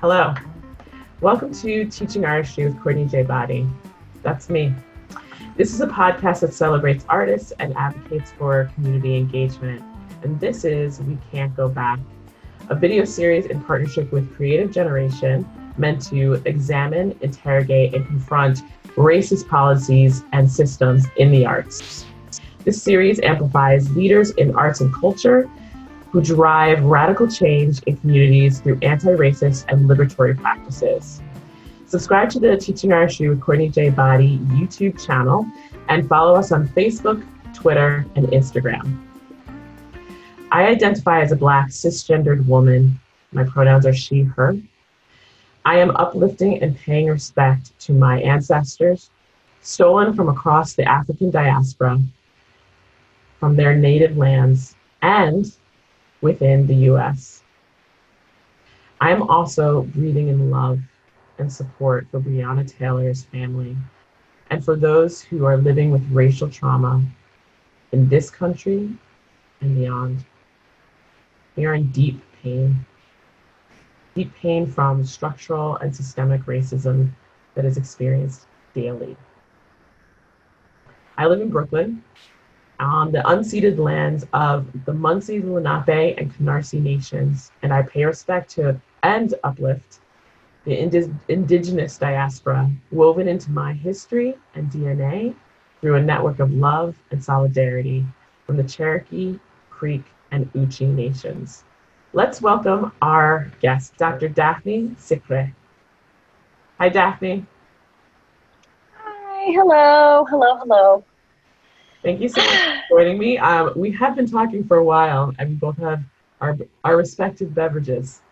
Hello. Welcome to Teaching Artistry with Courtney J. Boddie. That's me. This is a podcast that celebrates artists and advocates for community engagement. And this is We Can't Go Back, a video series in partnership with Creative Generation meant to examine, interrogate, and confront racist policies and systems in the arts. This series amplifies leaders in arts and culture who drive radical change in communities through anti-racist and liberatory practices. Subscribe to the Teaching Artistry with Courtney J. Boddie YouTube channel and follow us on Facebook, Twitter, and Instagram. I identify as a Black cisgendered woman. My pronouns are she, her. I am uplifting and paying respect to my ancestors, stolen from across the African diaspora, from their native lands, and within the U.S. I am also breathing in love and support for Breonna Taylor's family and for those who are living with racial trauma in this country and beyond. We are in deep pain from structural and systemic racism that is experienced daily. I live in Brooklyn, on the unceded lands of the Munsee, Lenape, and Canarsie nations, and I pay respect to and uplift the indigenous diaspora woven into my history and DNA through a network of love and solidarity from the Cherokee, Creek, and Uchi nations. Let's welcome our guest, Dr. Daphnie Sicre. Hi, Daphnie. Hi, hello. Thank you so much for joining me. We have been talking for a while, and we both have our respective beverages,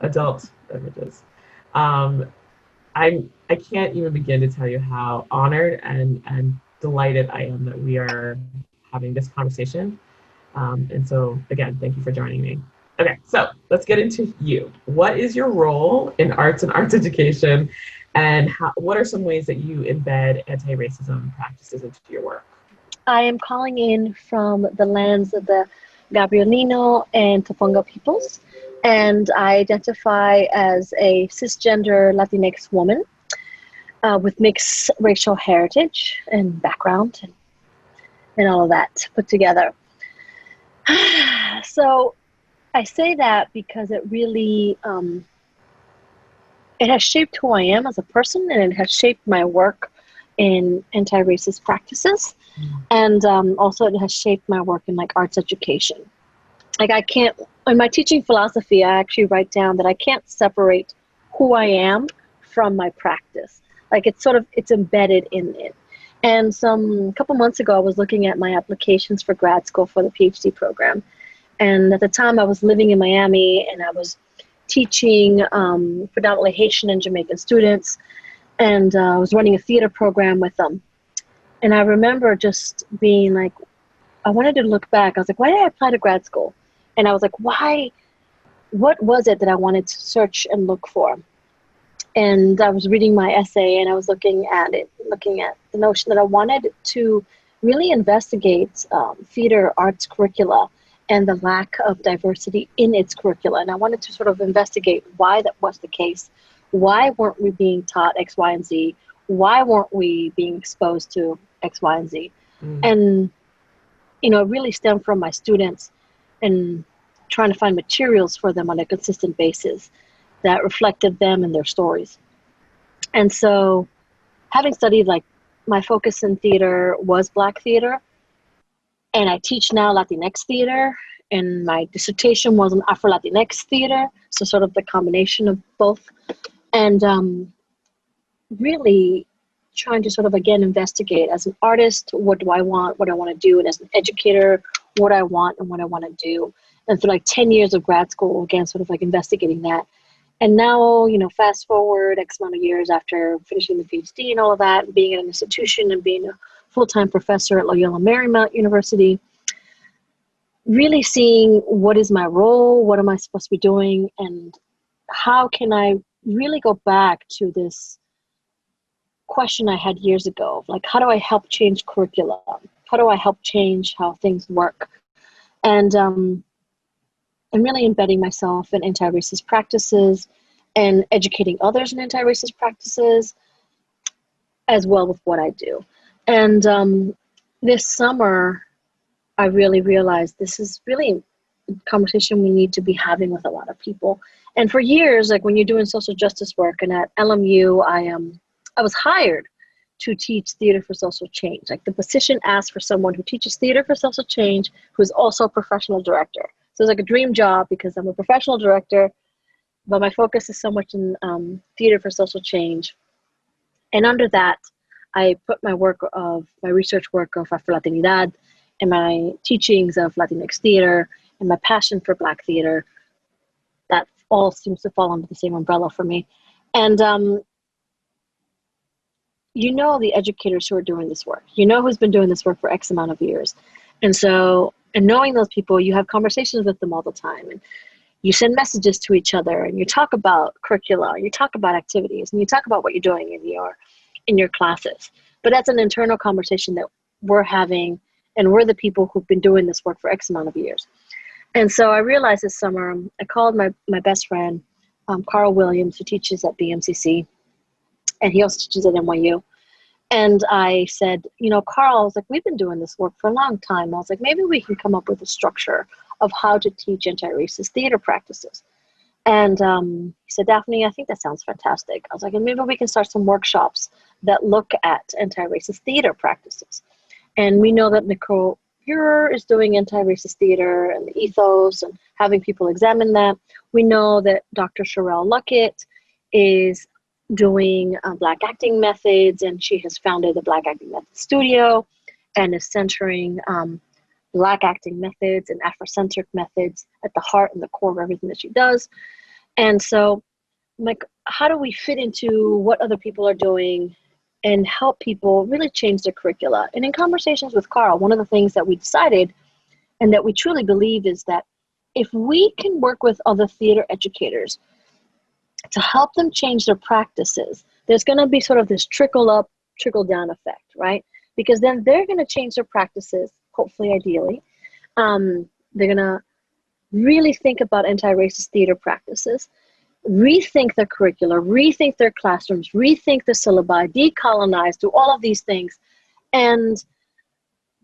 adult beverages. I can't even begin to tell you how honored and delighted I am that we are having this conversation. And so, again, thank you for joining me. Okay, so let's get into you. What is your role in arts and arts education, and what are some ways that you embed anti-racism practices into your work? I am calling in from the lands of the Gabrielino and Tofonga peoples, and I identify as a cisgender Latinx woman with mixed racial heritage and background and all of that put together. So I say that because it really, it has shaped who I am as a person, and it has shaped my work in anti-racist practices. And also it has shaped my work in like arts education. Like in my teaching philosophy, I actually write down that I can't separate who I am from my practice. Like it's embedded in it. And a couple months ago, I was looking at my applications for grad school for the PhD program. And at the time I was living in Miami and I was teaching predominantly Haitian and Jamaican students. And I was running a theater program with them. And I remember just being like, I wanted to look back. I was like, why did I apply to grad school? And I was like, what was it that I wanted to search and look for? And I was reading my essay and I was looking at the notion that I wanted to really investigate theater arts curricula and the lack of diversity in its curricula. And I wanted to sort of investigate why that was the case. Why weren't we being taught X, Y, and Z? Why weren't we being exposed to X, Y, and Z? And, it really stemmed from my students and trying to find materials for them on a consistent basis that reflected them and their stories. And so having studied, like, my focus in theater was Black theater, and I teach now Latinx theater, and my dissertation was on Afro-Latinx theater, so sort of the combination of both. And really trying to sort of, again, investigate as an artist, what do I want, what I want to do, and as an educator, what I want and what I want to do. And through like 10 years of grad school, again, sort of like investigating that. And now, fast forward X amount of years after finishing the PhD and all of that, being at an institution and being a full-time professor at Loyola Marymount University, really seeing what is my role, what am I supposed to be doing, and how can I really go back to this question I had years ago, like, how do I help change curriculum? How do I help change how things work? And I'm really embedding myself in anti-racist practices and educating others in anti-racist practices, as well with what I do. And this summer, I really realized this is really a conversation we need to be having with a lot of people. And for years, like when you're doing social justice work, and at LMU, I was hired to teach theater for social change. Like the position asked for someone who teaches theater for social change, who is also a professional director. So it's like a dream job because I'm a professional director, but my focus is so much in theater for social change. And under that, I put my research work of Afro-Latinidad and my teachings of Latinx theater and my passion for Black theater. That all seems to fall under the same umbrella for me. And the educators who are doing this work, who's been doing this work for X amount of years. And so, and knowing those people, you have conversations with them all the time, and you send messages to each other, and you talk about curricula, you talk about activities, and you talk about what you're doing in your classes. But that's an internal conversation that we're having, and we're the people who've been doing this work for X amount of years. And so I realized this summer, I called my best friend, Carl Williams, who teaches at BMCC, and he also teaches at NYU. And I said, Carl, I was like, we've been doing this work for a long time. I was like, maybe we can come up with a structure of how to teach anti-racist theater practices. And he said, Daphne, I think that sounds fantastic. I was like, and maybe we can start some workshops that look at anti-racist theater practices. And we know that Nicole Burer is doing anti-racist theater and the ethos and having people examine that. We know that Dr. Sherelle Luckett is doing Black acting methods, and she has founded the Black Acting Methods Studio and is centering Black acting methods and Afrocentric methods at the heart and the core of everything that she does. And so, like, how do we fit into what other people are doing and help people really change their curricula? And in conversations with Carl, one of the things that we decided and that we truly believe is that if we can work with other theater educators to help them change their practices, there's going to be sort of this trickle up, trickle down effect, right? Because then they're going to change their practices, hopefully, ideally. They're going to really think about anti-racist theater practices, rethink their curricula, rethink their classrooms, rethink the syllabi, decolonize, do all of these things. And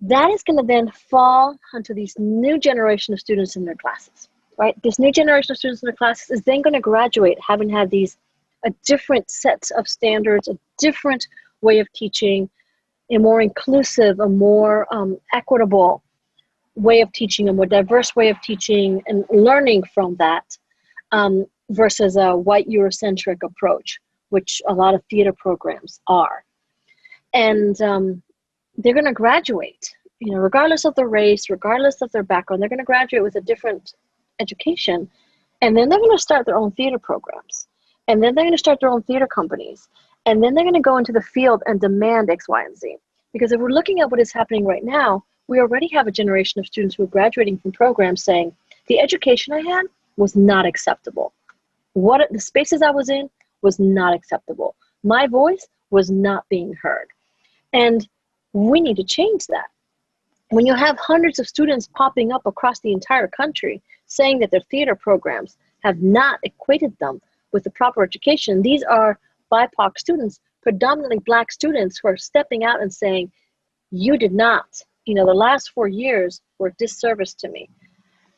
that is going to then fall onto these new generation of students in their classes, right? This new generation of students in their classes is then going to graduate having had a different set of standards, a different way of teaching, a more inclusive, a more equitable way of teaching, a more diverse way of teaching, and learning from that versus a white Eurocentric approach, which a lot of theater programs are. And they're going to graduate, regardless of their race, regardless of their background, they're going to graduate with a different education. And then they're going to start their own theater programs. And then they're going to start their own theater companies. And then they're going to go into the field and demand X, Y, and Z. Because if we're looking at what is happening right now, we already have a generation of students who are graduating from programs saying, the education I had was not acceptable. The spaces I was in was not acceptable. My voice was not being heard. And we need to change that. When you have hundreds of students popping up across the entire country saying that their theater programs have not equated them with the proper education, these are BIPOC students, predominantly Black students, who are stepping out and saying, you did not, the last 4 years were a disservice to me,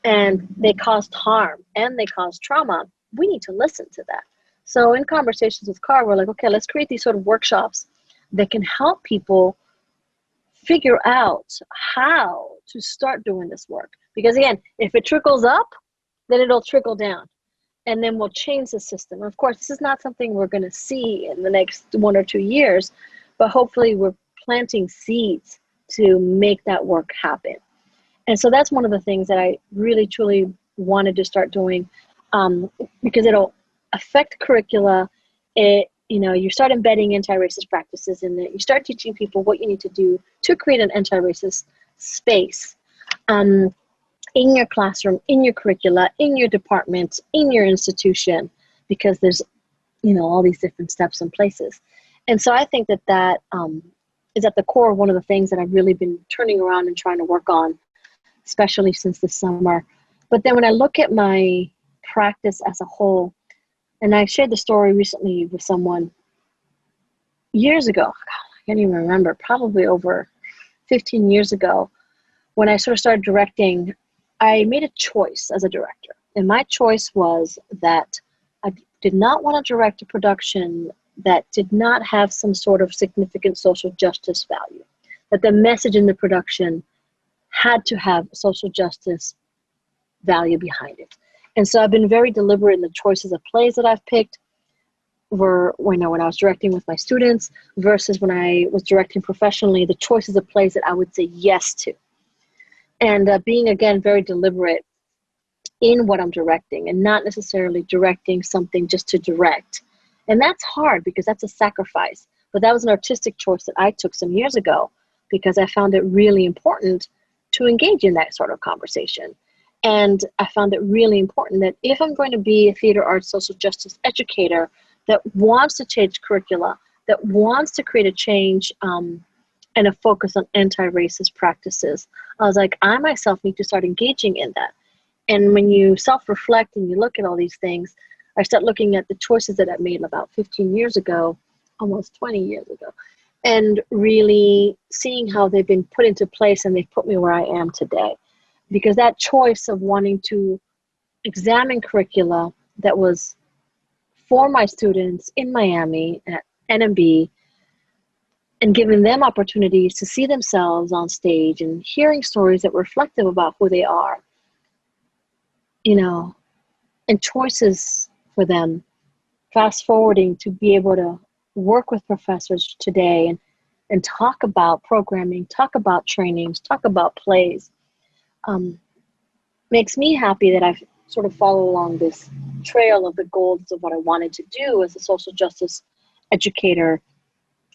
and they caused harm and they caused trauma. We need to listen to that. So in conversations with Carl, we're like, okay, let's create these sort of workshops that can help people figure out how to start doing this work. Because again, if it trickles up, then it'll trickle down, and then we'll change the system. Of course, this is not something we're going to see in the next 1 or 2 years, but hopefully we're planting seeds to make that work happen. And so that's one of the things that I really, truly wanted to start doing, because it'll affect curricula. You start embedding anti-racist practices in it. You start teaching people what you need to do to create an anti-racist space in your classroom, in your curricula, in your department, in your institution, because there's, all these different steps and places. And so I think that is at the core of one of the things that I've really been turning around and trying to work on, especially since this summer. But then when I look at my practice as a whole, And I shared the story recently with someone years ago. God, I can't even remember, probably over 15 years ago, when I sort of started directing. I made a choice as a director. And my choice was that I did not want to direct a production that did not have some sort of significant social justice value. That the message in the production had to have social justice value behind it. And so I've been very deliberate in the choices of plays that I've picked when I was directing with my students versus when I was directing professionally, the choices of plays that I would say yes to. And being, again, very deliberate in what I'm directing and not necessarily directing something just to direct. And that's hard because that's a sacrifice. But that was an artistic choice that I took some years ago because I found it really important to engage in that sort of conversation. And I found it really important that if I'm going to be a theater arts social justice educator that wants to change curricula, that wants to create a change and a focus on anti-racist practices, I was like, I myself need to start engaging in that. And when you self-reflect and you look at all these things, I start looking at the choices that I made about 15 years ago, almost 20 years ago, and really seeing how they've been put into place and they've put me where I am today. Because that choice of wanting to examine curricula that was for my students in Miami at NMB and giving them opportunities to see themselves on stage and hearing stories that were reflective about who they are, and choices for them, fast forwarding to be able to work with professors today and talk about programming, talk about trainings, talk about plays, makes me happy that I've sort of followed along this trail of the goals of what I wanted to do as a social justice educator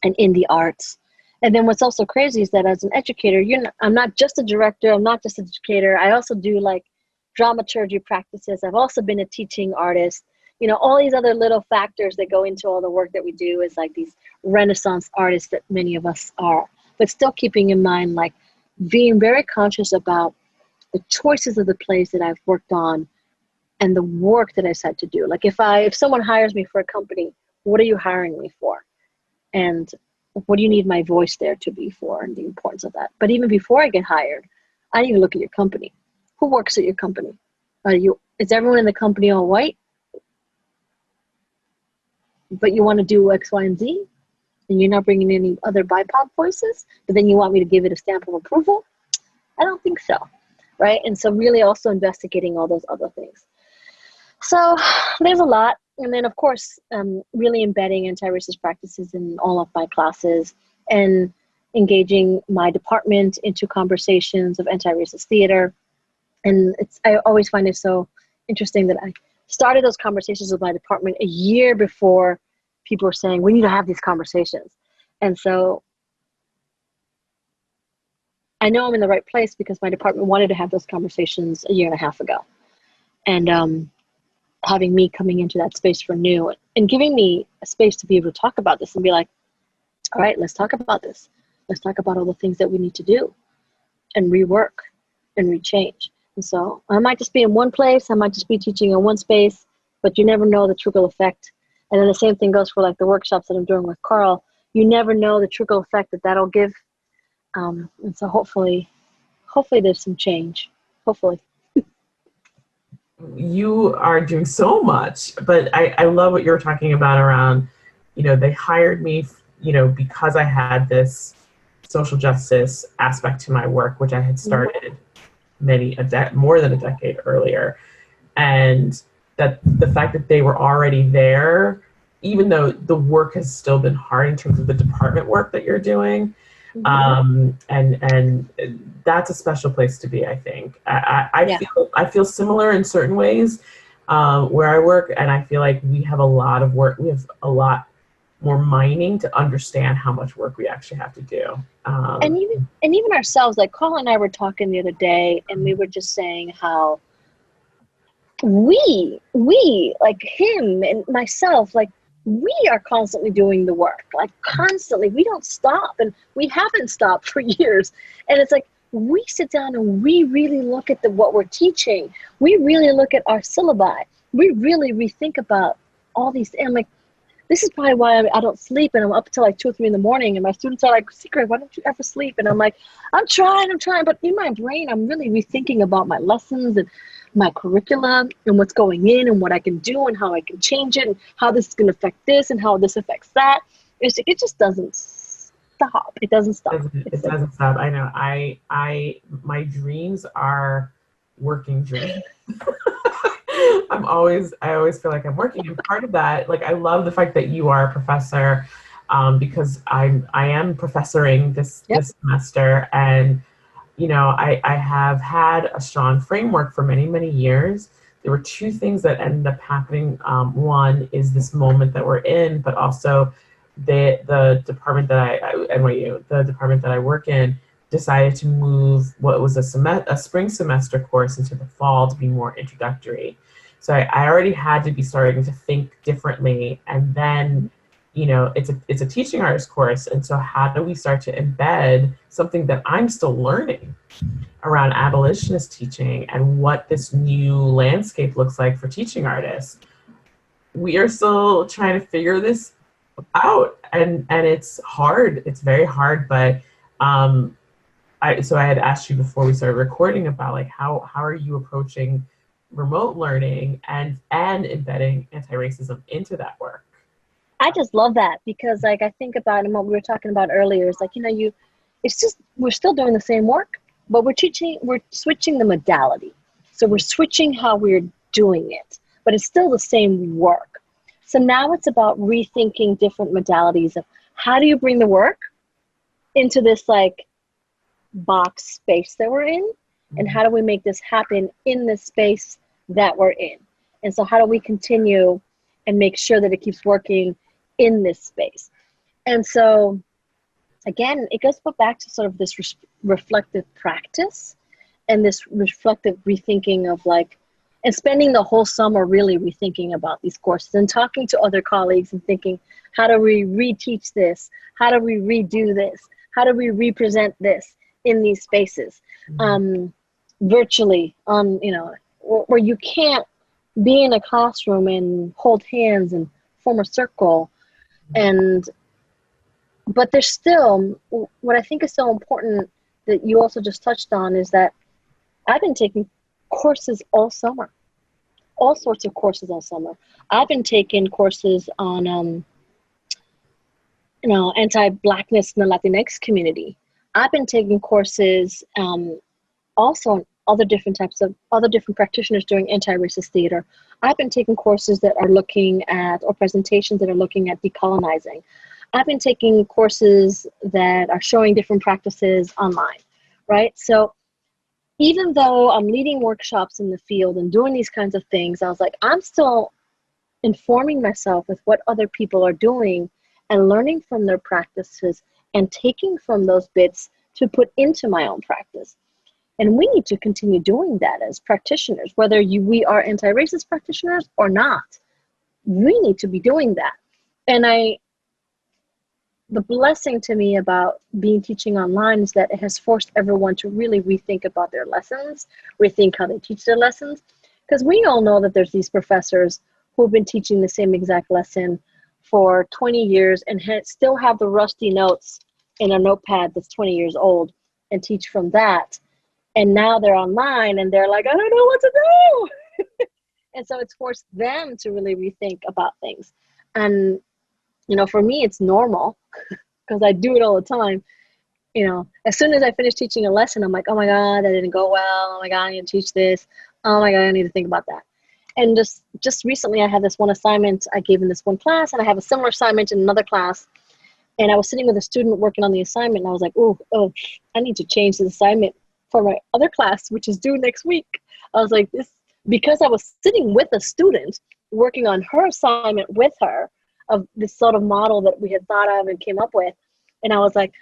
and in the arts. And then what's also crazy is that as an educator, I'm not just a director, I'm not just an educator, I also do like dramaturgy practices. I've also been a teaching artist. All these other little factors that go into all the work that we do is like these Renaissance artists that many of us are, but still keeping in mind, like being very conscious about the choices of the plays that I've worked on and the work that I said to do. Like if someone hires me for a company, what are you hiring me for? And what do you need my voice there to be for, and the importance of that. But even before I get hired, I need to look at your company. Who works at your company? Is everyone in the company all white? But you want to do X, Y, and Z? And you're not bringing any other BIPOC voices? But then you want me to give it a stamp of approval? I don't think so. Right? And so really also investigating all those other things. So there's a lot. And then, of course, really embedding anti-racist practices in all of my classes and engaging my department into conversations of anti-racist theater. And I always find it so interesting that I started those conversations with my department a year before people were saying, we need to have these conversations. And so I know I'm in the right place because my department wanted to have those conversations a year and a half ago. And having me coming into that space for new and giving me a space to be able to talk about this and be like, all right, let's talk about this. Let's talk about all the things that we need to do and rework and rechange. And so I might just be in one place. I might just be teaching in one space, but you never know the trickle effect. And then the same thing goes for like the workshops that I'm doing with Carl. You never know the trickle effect that'll give. And so hopefully there's some change. Hopefully. You are doing so much, but I love what you're talking about around, they hired me, because I had this social justice aspect to my work, which I had started more than a decade earlier. And that the fact that they were already there, even though the work has still been hard in terms of the department work that you're doing, and that's a special place to be, I think. I feel similar in certain ways where I work, and I feel like we have a lot of work. We have a lot more mining to understand how much work we actually have to do. And even ourselves, like Carl and I were talking the other day, and we were just saying how we like him and myself, like we are constantly doing the work, like constantly. We don't stop, and we haven't stopped for years. And it's like we sit down and we really look at what we're teaching. We really look at our syllabi. We really rethink about all these, and I'm like, this is probably why I don't sleep, and I'm up till like 2 or 3 in the morning, and my students are like, Sicre, why don't you ever sleep? And I'm like, I'm trying, but in my brain, I'm really rethinking about my lessons and my curriculum and what's going in and what I can do and how I can change it and how this is going to affect this and how this affects that. It just doesn't stop. It doesn't stop. It doesn't stop. I know. My dreams are working dreams. I always feel like I'm working. And part of that, like, I love the fact that you are a professor, because I am professoring this semester, and I have had a strong framework for many, many years. There were two things that ended up happening. One is this moment that we're in, but also the department that NYU, the department that I work in, decided to move what was a spring semester course into the fall to be more introductory. So I already had to be starting to think differently. And then, it's a teaching artist course. And so how do we start to embed something that I'm still learning around abolitionist teaching and what this new landscape looks like for teaching artists? We are still trying to figure this out, and it's hard. It's very hard, but so I had asked you before we started recording about, like, how are you approaching remote learning and embedding anti-racism into that work? I just love that, because, like, I think about, and what we were talking about earlier is, like, it's just, we're still doing the same work, but we're switching the modality. So we're switching how we're doing it, but it's still the same work. So now it's about rethinking different modalities of how do you bring the work into this, like, box space that we're in, and how do we make this happen in the space that we're in? And so how do we continue and make sure that it keeps working in this space? And so, again, it goes back to sort of this reflective practice and this reflective rethinking of, like, and spending the whole summer really rethinking about these courses and talking to other colleagues and thinking, how do we reteach this? How do we redo this? How do we represent this in these spaces? Virtually, where you can't be in a classroom and hold hands and form a circle. But there's still, what I think is so important that you also just touched on is that I've been taking courses all summer, all sorts of courses all summer. I've been taking courses on, anti-Blackness in the Latinx community. I've been taking courses also on other different practitioners doing anti-racist theater. I've been taking courses that are looking at, or presentations that are looking at decolonizing. I've been taking courses that are showing different practices online, right? So even though I'm leading workshops in the field and doing these kinds of things, I was like, I'm still informing myself with what other people are doing and learning from their practices and taking from those bits to put into my own practice. And we need to continue doing that as practitioners, whether we are anti-racist practitioners or not. We need to be doing that. And the blessing to me about teaching online is that it has forced everyone to really rethink about their lessons, rethink how they teach their lessons. Because we all know that there's these professors who have been teaching the same exact lesson for 20 years and still have the rusty notes in a notepad that's 20 years old and teach from that. And now they're online and they're like, I don't know what to do. And so it's forced them to really rethink about things. And, for me, it's normal because I do it all the time. As soon as I finish teaching a lesson, I'm like, oh my God, that didn't go well. Oh my God, I need to teach this. Oh my God, I need to think about that. And just recently I had this one assignment I gave in this one class, and I have a similar assignment in another class. And I was sitting with a student working on the assignment, and I was like, oh, I need to change the assignment for my other class, which is due next week. I was like, because I was sitting with a student working on her assignment with her of this sort of model that we had thought of and came up with. And I was like,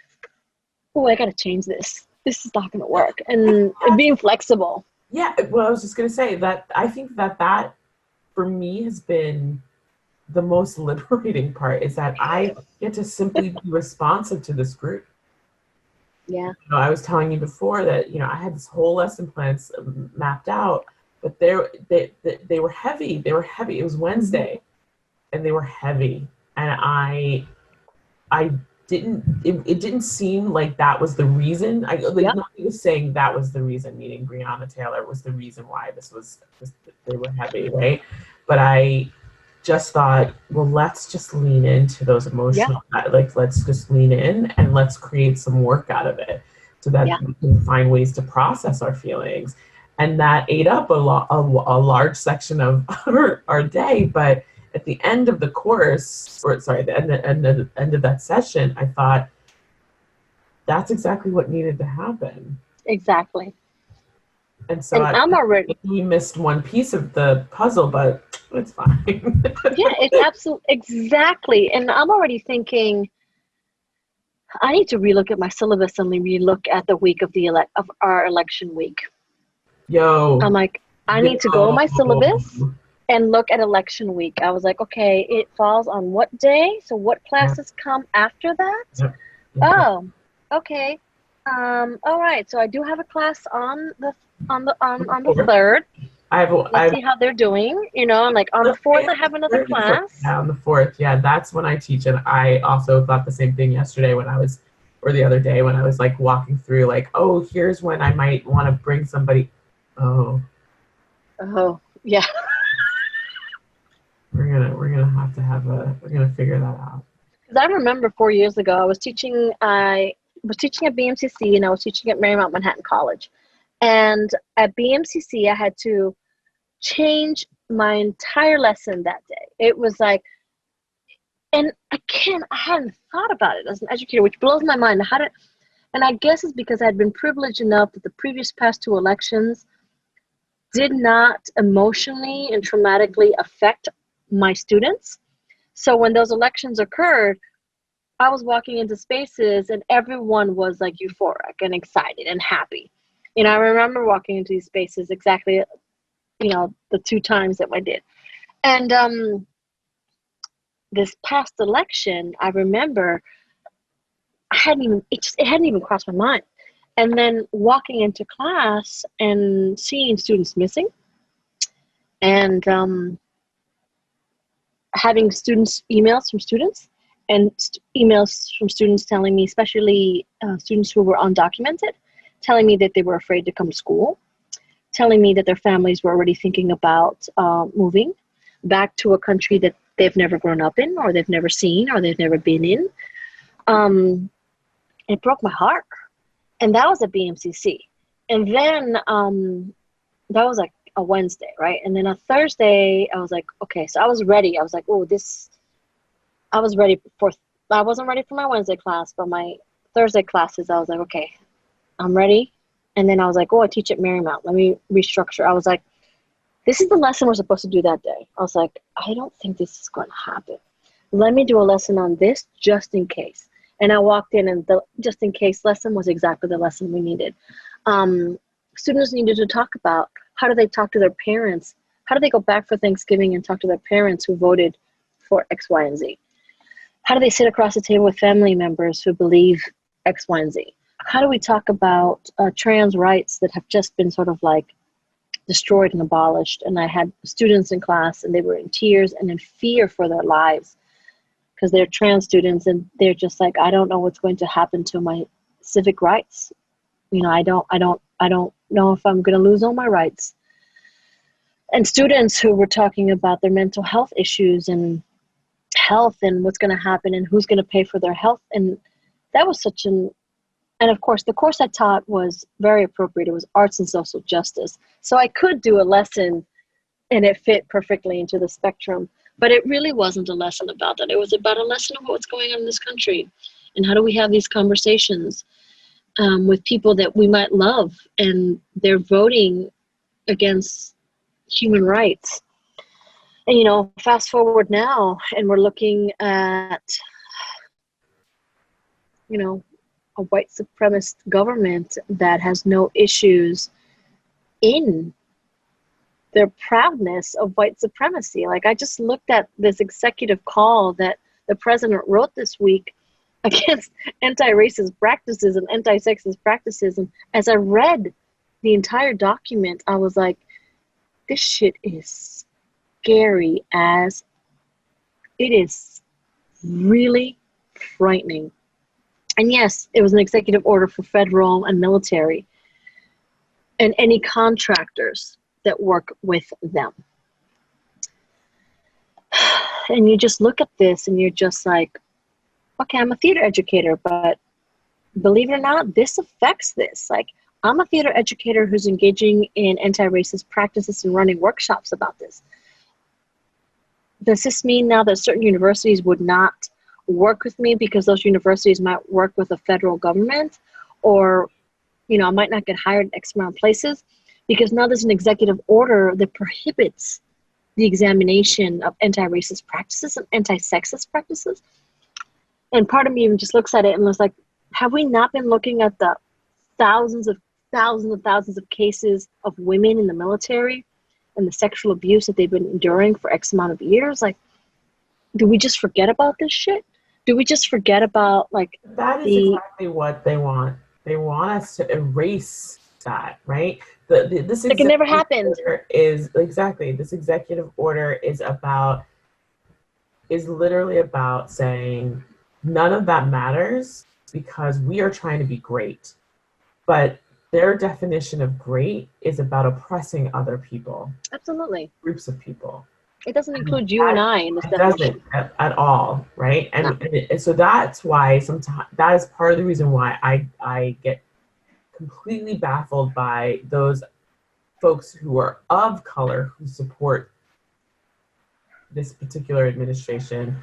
oh, I got to change this. This is not going to work. And being flexible. Yeah. Well, I was just going to say that I think that for me has been the most liberating part, is that I get to simply be responsive to this group. Yeah. I was telling you before that, I had this whole lesson plans mapped out, but they were heavy. They were heavy. It was Wednesday. and they were heavy. And it didn't seem like that was the reason. Nobody was saying that was the reason, meaning Breonna Taylor was the reason why they were heavy, right? But I just thought, well, let's just lean into those emotional, let's just lean in and let's create some work out of it so that we can find ways to process our feelings. And that ate up a large section of our day. But at the end of the course, the end of that session, I thought that's exactly what needed to happen. Exactly. And so we missed one piece of the puzzle, but it's fine. It's absolutely exactly. And I'm already thinking, I need to relook at my syllabus and relook at the week of our election week. I'm like, I need to go on my syllabus and look at election week. I was like, okay, it falls on what day? So what classes come after that? Oh, okay. All right. So I do have a class on the 3rd. Let's see how they're doing. And like on the 4th, I have another class. Yeah, on the 4th. Yeah, that's when I teach. And I also thought the same thing yesterday or the other day when I was like walking through, like, oh, here's when I might want to bring somebody. Oh, yeah. We're gonna figure that out. Because I remember 4 years ago, I was teaching at BMCC and I was teaching at Marymount Manhattan College. And at BMCC, I had to change my entire lesson that day. It was like, and I hadn't thought about it as an educator, which blows my mind. And I guess it's because I had been privileged enough that the past 2 elections did not emotionally and traumatically affect my students. So when those elections occurred, I was walking into spaces and everyone was like euphoric and excited and happy. I remember walking into these spaces exactly, the 2 times that I did. And this past election, I remember it hadn't even crossed my mind. And then walking into class and seeing students missing and having emails from students and emails from students telling me, especially students who were undocumented, telling me that they were afraid to come to school, telling me that their families were already thinking about moving back to a country that they've never grown up in or they've never seen or they've never been in. It broke my heart. And that was at BMCC. And then that was like a Wednesday, right? And then a Thursday, I was like, okay, so I was ready. I was like, I wasn't ready for my Wednesday class, but my Thursday classes, I was like, okay, I'm ready. And then I was like, I teach at Marymount. Let me restructure. I was like, this is the lesson we're supposed to do that day. I was like, I don't think this is going to happen. Let me do a lesson on this just in case. And I walked in and the just in case lesson was exactly the lesson we needed. Students needed to talk about how do they talk to their parents? How do they go back for Thanksgiving and talk to their parents who voted for X, Y, and Z? How do they sit across the table with family members who believe X, Y, and Z? How do we talk about trans rights that have just been sort of like destroyed and abolished? And I had students in class and they were in tears and in fear for their lives because they're trans students and they're just like, I don't know what's going to happen to my civic rights. I don't know if I'm going to lose all my rights. And students who were talking about their mental health issues and health and what's going to happen and who's going to pay for their health. And that was and of course, the course I taught was very appropriate. It was arts and social justice. So I could do a lesson and it fit perfectly into the spectrum. But it really wasn't a lesson about that. It was about a lesson about what's going on in this country and how do we have these conversations with people that we might love and they're voting against human rights. And, fast forward now and we're looking at, a white supremacist government that has no issues in their proudness of white supremacy. Like I just looked at this executive call that the president wrote this week against anti-racist practices and anti-sexist practices. And as I read the entire document, I was like, this shit is scary as It is really frightening. And yes, it was an executive order for federal and military and any contractors that work with them. And you just look at this and you're just like, okay, I'm a theater educator, but believe it or not, this affects this. Like, I'm a theater educator who's engaging in anti-racist practices and running workshops about this. Does this mean now that certain universities would not work with me because those universities might work with the federal government, or, you know, I might not get hired in X amount of places because now there's an executive order that prohibits the examination of anti-racist practices and anti-sexist practices? And part of me even just looks at it and was like, have we not been looking at the thousands of cases of women in the military and the sexual abuse that they've been enduring for X amount of years? Like, do we just forget about this shit? Do we just forget about, like, that is exactly what they want. They want us to erase that, right? This like it never happened. This executive order is literally about saying none of that matters because we are trying to be great. But their definition of great is about oppressing other people. Absolutely. Groups of people. It doesn't include you and I in this definition. It doesn't at all, right? And so that's why sometimes that is part of the reason why I get completely baffled by those folks who are of color who support this particular administration.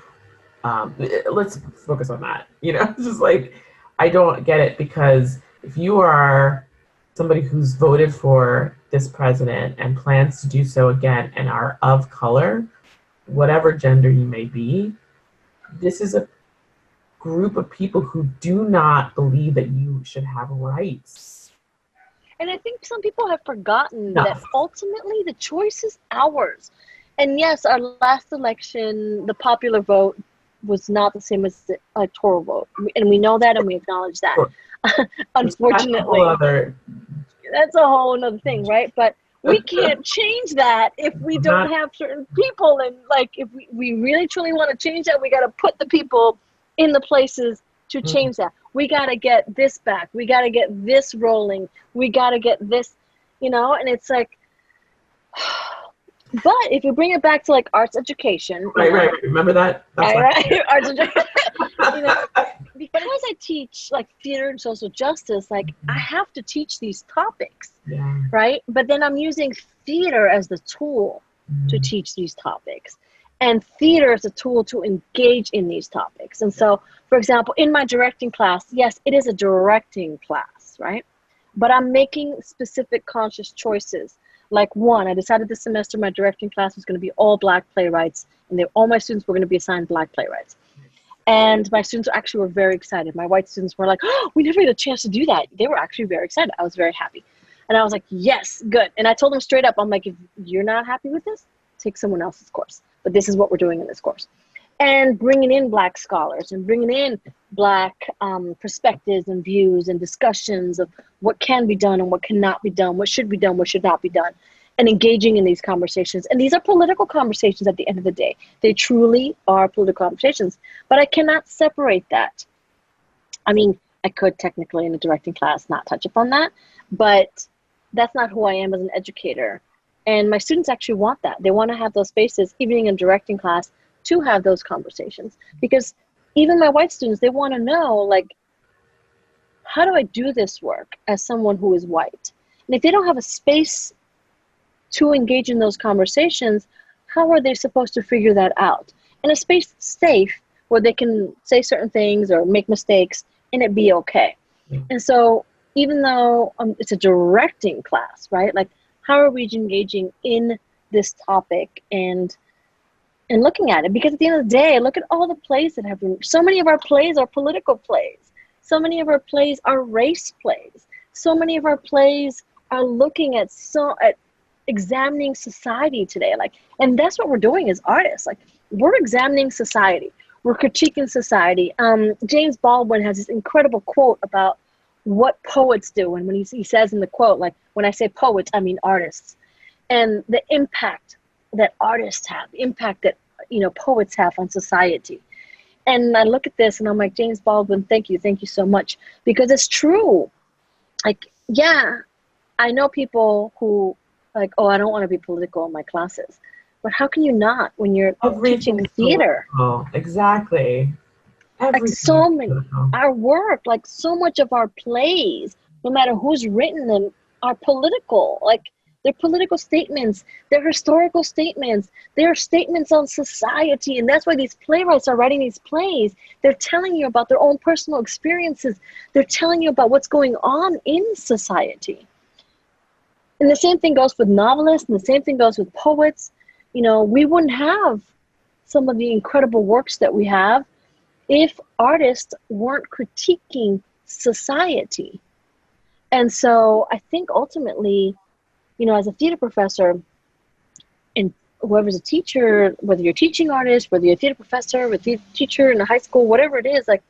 Let's focus on that. You know, it's just like, I don't get it, because if you are somebody who's voted for this president and plans to do so again and are of color, whatever gender you may be, this is a group of people who do not believe that you should have rights. And I think some people have forgotten that ultimately the choice is ours. And yes, our last election, the popular vote was not the same as the electoral vote. And we know that and we acknowledge that. Sure. Unfortunately. That's a whole other thing, right? But we can't change that if we don't have certain people. And like, if we really truly want to change that, we got to put the people in the places to change that. We got to get this back. We got to get this rolling. We got to get this, you know, and it's like, but if you bring it back to like arts education. Right. Remember that? Right. Arts education. You know, because I teach like theater and social justice, like I have to teach these topics, right? But then I'm using theater as the tool to teach these topics, and theater as a tool to engage in these topics. And so, for example, in my directing class, yes, it is a directing class, right? But I'm making specific conscious choices. Like one, I decided this semester my directing class was going to be all Black playwrights, and all my students were going to be assigned Black playwrights. And my students actually were very excited. My white students were like, oh, we never had a chance to do that. They were actually very excited. I was very happy. And I was like, yes, good. And I told them straight up, I'm like, if you're not happy with this, take someone else's course. But this is what we're doing in this course. And bringing in Black scholars and bringing in Black perspectives and views and discussions of what can be done and what cannot be done, what should be done, what should not be done, and engaging in these conversations. And these are political conversations at the end of the day. They truly are political conversations, but I cannot separate that. I mean, I could technically in a directing class not touch upon that, but that's not who I am as an educator. And my students actually want that. They want to have those spaces, even in directing class, to have those conversations. Because even my white students, they want to know, like, how do I do this work as someone who is white? And if they don't have a space to engage in those conversations, how are they supposed to figure that out? In a space that's safe, where they can say certain things or make mistakes and it be okay. And so even though it's a directing class, right? Like, how are we engaging in this topic and looking at it? Because at the end of the day, look at all the plays that have been, so many of our plays are political plays. So many of our plays are race plays. So many of our plays are looking at examining society today. Like, and that's what we're doing as artists. Like, we're examining society. We're critiquing society. James Baldwin has this incredible quote about what poets do. And when he says in the quote, like, when I say poets, I mean artists. And the impact that artists have, the impact that poets have on society. And I look at this and I'm like, James Baldwin, thank you so much, because it's true. Like, yeah, I know people who like, oh, I don't want to be political in my classes, but how can you not when you're teaching theater? Exactly. Like so many, our work, like so much of our plays, no matter who's written them, are political. Like, they're political statements, they're historical statements, they're statements on society. And that's why these playwrights are writing these plays. They're telling you about their own personal experiences. They're telling you about what's going on in society. And the same thing goes with novelists, and the same thing goes with poets. We wouldn't have some of the incredible works that we have if artists weren't critiquing society. And so I think ultimately, as a theater professor, and whoever's a teacher, whether you're a teaching artist, whether you're a theater professor, or a theater teacher in a high school, whatever it is, like,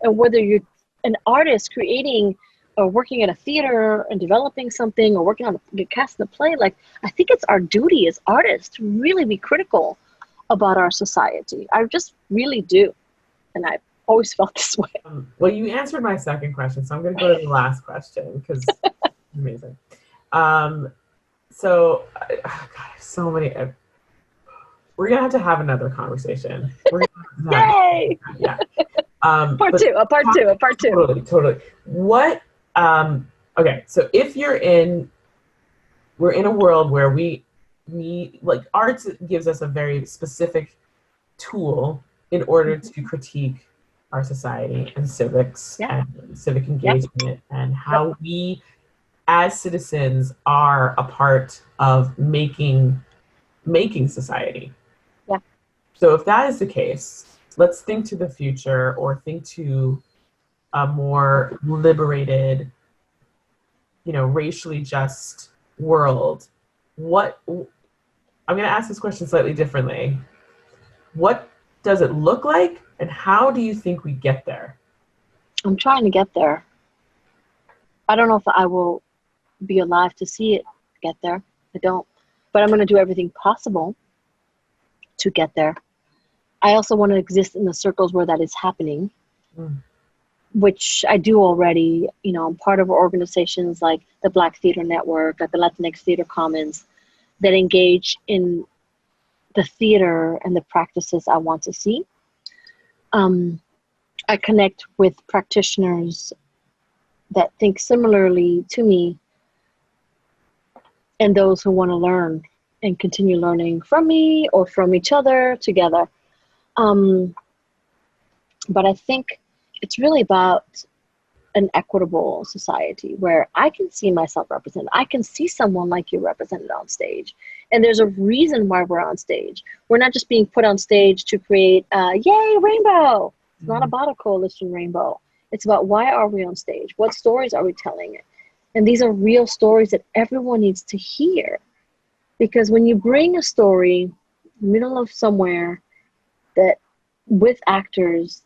and whether you're an artist creating or working at a theater and developing something or working on a cast in a play, like, I think it's our duty as artists to really be critical about our society. I just really do. And I've always felt this way. Well, you answered my second question, so I'm going to go to the last question because amazing. So, God, so many. We're gonna have to have another conversation. Yay! Yeah. Part two. Totally. What? Okay. So if we're in a world where we like arts gives us a very specific tool in order to critique our society and civics and civic engagement and how we as citizens are a part of making society. Yeah. So if that is the case, let's think to the future or think to a more liberated, racially just world. I'm going to ask this question slightly differently. What does it look like and how do you think we get there? I'm trying to get there. I don't know if I will be alive to see it get there. I don't. But I'm going to do everything possible to get there. I also want to exist in the circles where that is happening, which I do already. I'm part of organizations like the Black Theater Network, like the Latinx Theater Commons, that engage in the theater and the practices I want to see. I connect with practitioners that think similarly to me, and those who want to learn and continue learning from me or from each other together. But I think it's really about an equitable society where I can see myself represented. I can see someone like you represented on stage. And there's a reason why we're on stage. We're not just being put on stage to create yay, rainbow. It's not about a coalition rainbow. It's about why are we on stage? What stories are we telling? And these are real stories that everyone needs to hear. Because when you bring a story in the middle of somewhere that with actors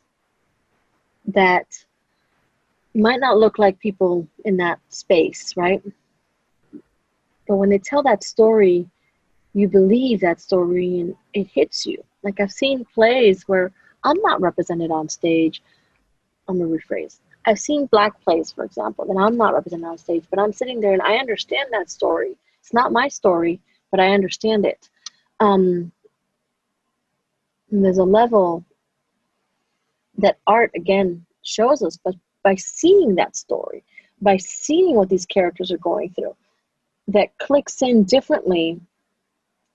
that might not look like people in that space, right? But when they tell that story, you believe that story and it hits you. Like I've seen plays where I'm not represented on stage. I'm going to rephrase. I've seen Black plays, for example, that I'm not represented on stage, but I'm sitting there and I understand that story. It's not my story, but I understand it. And there's a level that art, again, shows us, but by seeing that story, by seeing what these characters are going through, that clicks in differently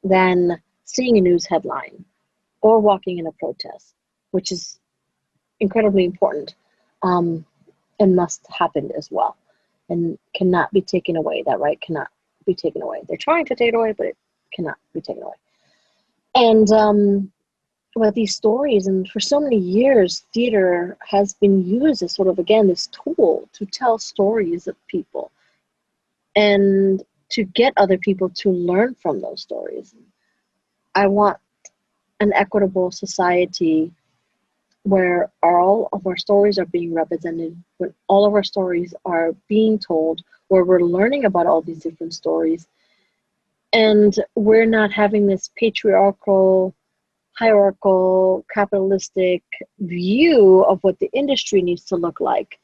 than seeing a news headline or walking in a protest, which is incredibly important and must happen as well and cannot be taken away. That right cannot be taken away. They're trying to take it away, but it cannot be taken away. And with these stories, and for so many years, theater has been used as sort of, again, this tool to tell stories of people and to get other people to learn from those stories. I want an equitable society where all of our stories are being represented, when all of our stories are being told, where we're learning about all these different stories, and we're not having this patriarchal, hierarchical, capitalistic view of what the industry needs to look like.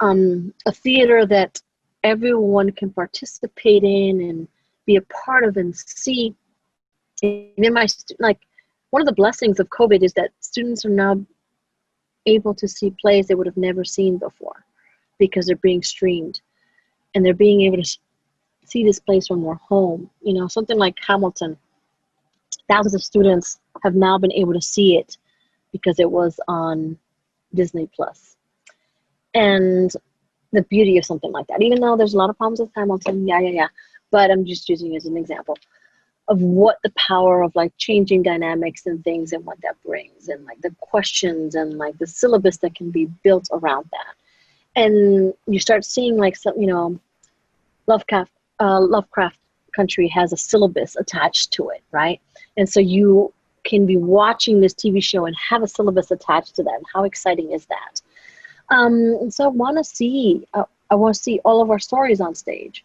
A theater that everyone can participate in and be a part of and see. Even like, one of the blessings of COVID is that students are now able to see plays they would have never seen before because they're being streamed, and they're being able to see this place from their home. You know, something like Hamilton, thousands of students have now been able to see it because it was on Disney Plus. And the beauty of something like that, even though there's a lot of problems with Hamilton, but I'm just using it as an example of what the power of like changing dynamics and things and what that brings, and like the questions and like the syllabus that can be built around that. And you start seeing like some, you know, Lovecraft Country has a syllabus attached to it, right? And so you can be watching this TV show and have a syllabus attached to that. How exciting is that? And so I want to see all of our stories on stage.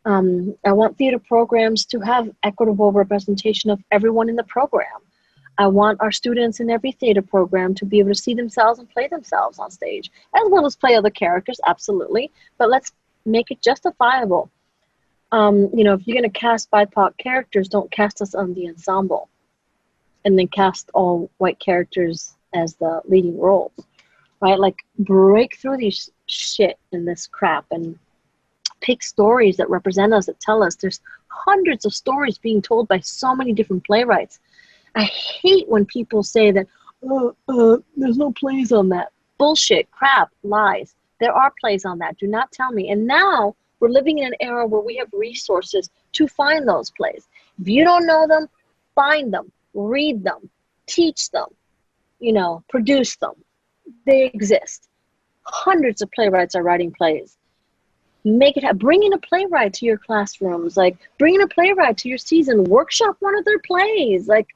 I want theater programs to have equitable representation of everyone in the program. I want our students in every theater program to be able to see themselves and play themselves on stage, as well as play other characters, absolutely. But let's make it justifiable. You know, if you're going to cast BIPOC characters, don't cast us on the ensemble and then cast all white characters as the leading roles, right? Like, break through these shit and this crap and pick stories that represent us, that tell us. There's hundreds of stories being told by so many different playwrights. I hate when people say that, there's no plays on that. Bullshit, crap, lies. There are plays on that. Do not tell me. And now we're living in an era where we have resources to find those plays. If you don't know them, find them, read them, teach them, you know, produce them. They exist. Hundreds of playwrights are writing plays. Make it happen. Bring in a playwright to your classrooms. Like, bring in a playwright to your season. Workshop one of their plays. Like,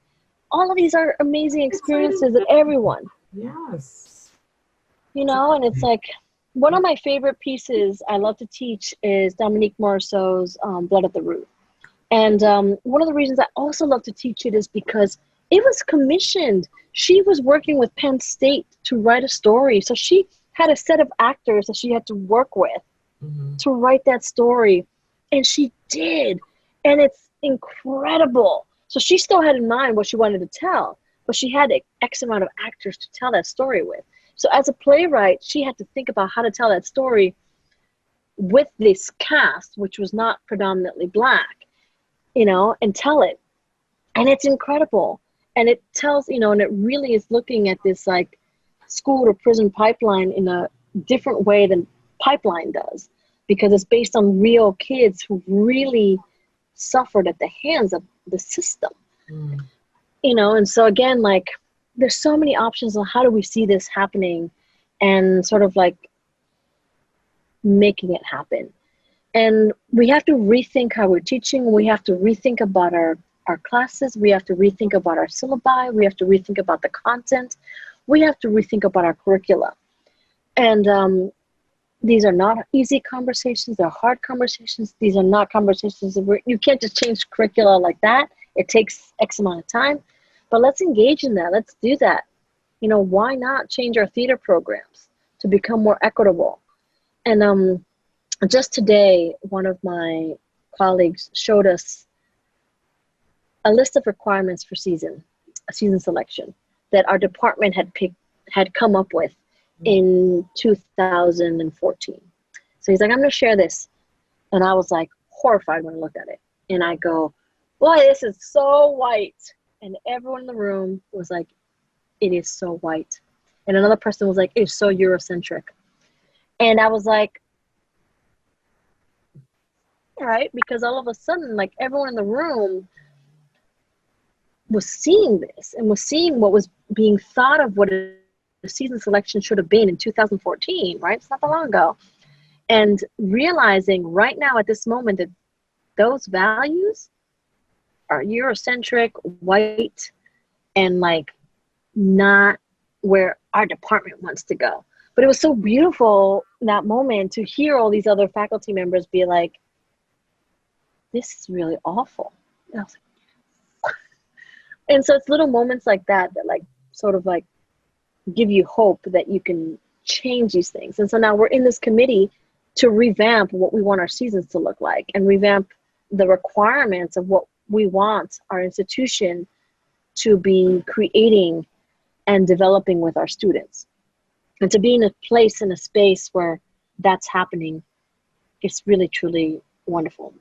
all of these are amazing experiences that everyone. Yes. You know, and it's like, one of my favorite pieces I love to teach is Dominique Morisseau's Blood at the Root. And one of the reasons I also love to teach it is because it was commissioned. She was working with Penn State to write a story. So she had a set of actors that she had to work with to write that story. And she did. And it's incredible. So she still had in mind what she wanted to tell, but she had X amount of actors to tell that story with. So as a playwright, she had to think about how to tell that story with this cast, which was not predominantly Black, you know, and tell it. And it's incredible. And it tells, you know, and it really is looking at this like school to prison pipeline in a different way than Pipeline does, because it's based on real kids who really suffered at the hands of the system, you know. And so again, like, there's so many options on how do we see this happening and sort of like making it happen. And we have to rethink how we're teaching. We have to rethink about our classes. We have to rethink about our syllabi. We have to rethink about the content. We have to rethink about our curricula. And these are not easy conversations. They're hard conversations. These are not conversations where you can't just change curricula like that. It takes X amount of time. But let's engage in that. Let's do that. You know, why not change our theater programs to become more equitable? And just today, one of my colleagues showed us a list of requirements for season selection that our department had come up with in 2014. So he's like, I'm going to share this. And I was like horrified when I looked at it. And I go, boy, this is so white. And everyone in the room was like, it is so white. And another person was like, it's so Eurocentric. And I was like, all right, because all of a sudden, like, everyone in the room was seeing this and was seeing what was being thought of what a season selection should have been in 2014, right? It's not that long ago. And realizing right now at this moment that those values are Eurocentric, white, and like not where our department wants to go. But it was so beautiful in that moment to hear all these other faculty members be like, this is really awful. And I was like, And so it's little moments like that that like sort of like give you hope that you can change these things. And so now we're in this committee to revamp what we want our seasons to look like and revamp the requirements of what we want our institution to be creating and developing with our students. And to be in a place, in a space where that's happening, it's really, truly wonderful.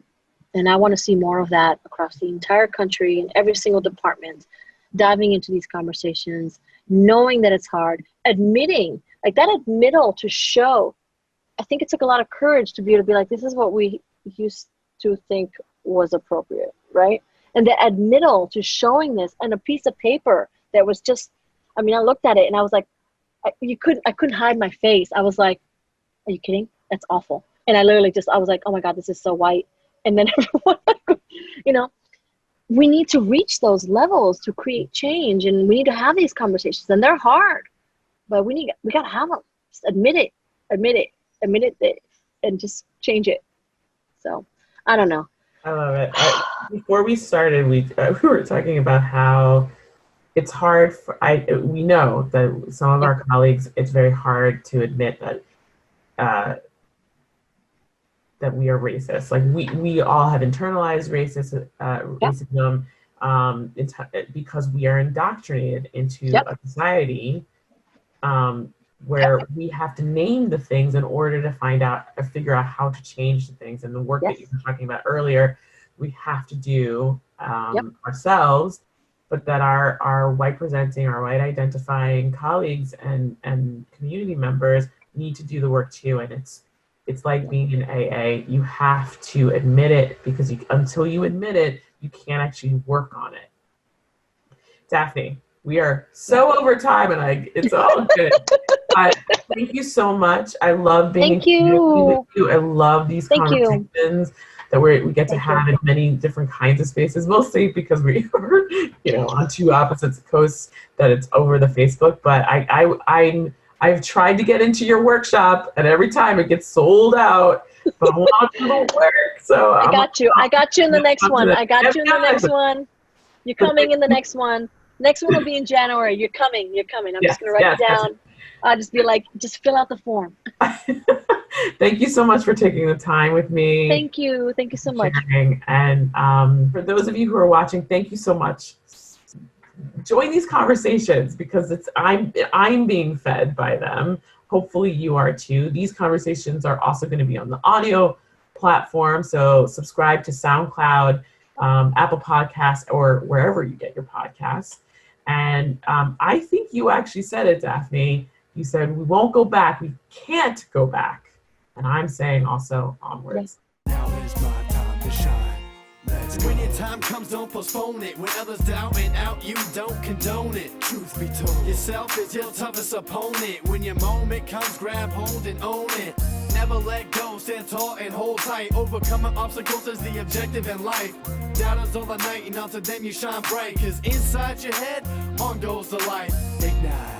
And I want to see more of that across the entire country in every single department, diving into these conversations, knowing that it's hard, admitting, like that admittal to show. I think it took a lot of courage to be able to be like, this is what we used to think was appropriate, right? And the admittal to showing this and a piece of paper that was just, I mean, I looked at it and I was like, I couldn't hide my face. I was like, are you kidding? That's awful. And I literally just, I was like, oh my God, this is so white. And then everyone, you know, we need to reach those levels to create change, and we need to have these conversations, and they're hard, but we got to have them. Just admit it, and just change it. So I don't know. I love it. Before we started, we were talking about how it's hard we know that some of our colleagues, it's very hard to admit that that we are racist. Like we all have internalized racism because we are indoctrinated into a society where we have to name the things in order to figure out how to change the things. And the work that you were talking about earlier, we have to do ourselves, but that our white presenting, our white identifying colleagues and community members need to do the work too. And it's like being in AA. You have to admit it, because until you admit it, you can't actually work on it. Daphne, we are so over time, and it's all good. Thank you so much. I love being with you. I love these conversations that we get to have in many different kinds of spaces, mostly because we are, on two opposite coasts, that it's over the Facebook. But I've tried to get into your workshop, and every time it gets sold out. But I want to do the work, so I got you. I got you in the next one. You're coming in the next one. Next one will be in January. You're coming. I'm just going to write it down. I'll just be like, just fill out the form. Thank you so much for taking the time with me. Thank you so much. And for those of you who are watching, thank you so much. Join these conversations, because I'm being fed by them. Hopefully you are too. These conversations are also going to be on the audio platform. So subscribe to SoundCloud, Apple Podcasts, or wherever you get your podcasts. And I think you actually said it, Daphne. You said, we won't go back. We can't go back. And I'm saying also onwards. Now is my time to shine. When your time comes, don't postpone it. When others doubting out, you don't condone it. Truth be told, yourself is your toughest opponent. When your moment comes, grab hold and own it. Never let go, stand tall and hold tight. Overcoming obstacles is the objective in life. Doubters all the night, and onto them you shine bright. Cause inside your head, on goes the light. Ignite.